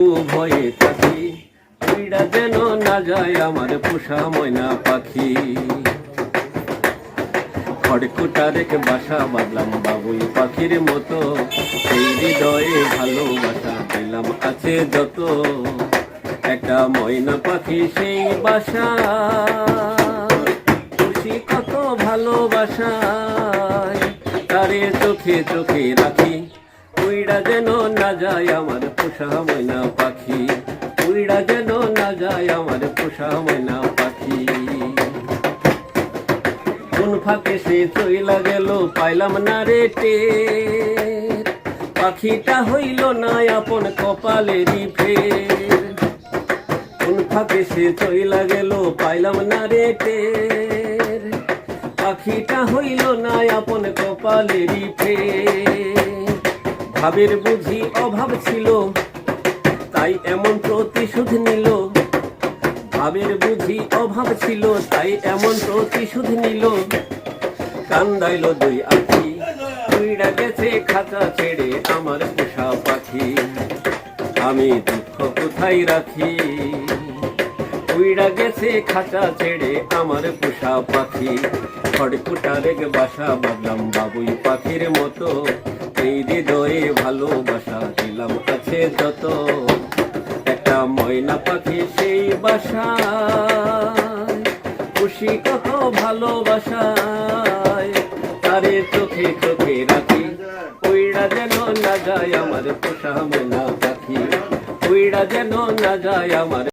ভয়ে থাকি উইড়া যেন না যায় আমার পোষা ময়না পাখি। খড়কুটা রেখে বাসা বাঁধলাম বাবুই পাখির মতো, সেই হৃদয়ে ভালোবাসা দিলাম আছে যত। একটা ময়না পাখি সেই বাসা, খুশি কত ভালোবাসায়, তারে চোখে চোখে রাখি উইড়া যেন না যায় আমার পোষা ময়না পাখি। উইড়া যেন না যায় আমার পোষা ময়না পাখি। কোন ফাঁকে সে চইলা গেল পাইলাম না রে টের, পাখিটা হইল না আপন কপালেরই ফের। কোন ফাঁকে সে চইলা গেল পাইলাম না রে টের, পাখিটা হইল না আপন কপালেরই ফের। ভাবের বুঝি অভাব ছিল তাই এমন প্রতিশোধ নিল, ভাবের বুঝি অভাব ছিল তাই এমন প্রতিশোধ নিল। কান্দাইল দুই আখি উইড়া গেছে খাঁচা ছেড়ে আমার পোষা পাখি, আমি দুঃখ কোথায় রাখি। উইড়া গেছে খাঁচা ছেড়ে আমার পোষা পাখি। খড়কুটা রেখে বাসা বাঁধলাম বাবুই পাখির মতো, এই হৃদয়ে ভালোবাসা দিলাম আছে যত। একটা ময়না পাখি সেই বাসা, খুশি কত ভালোবাসায়, তারে চোখে চোখে রাখি উইড়া যেন না যায় আমার পোষা ময়না পাখি। উইড়া যেন না যায় আমার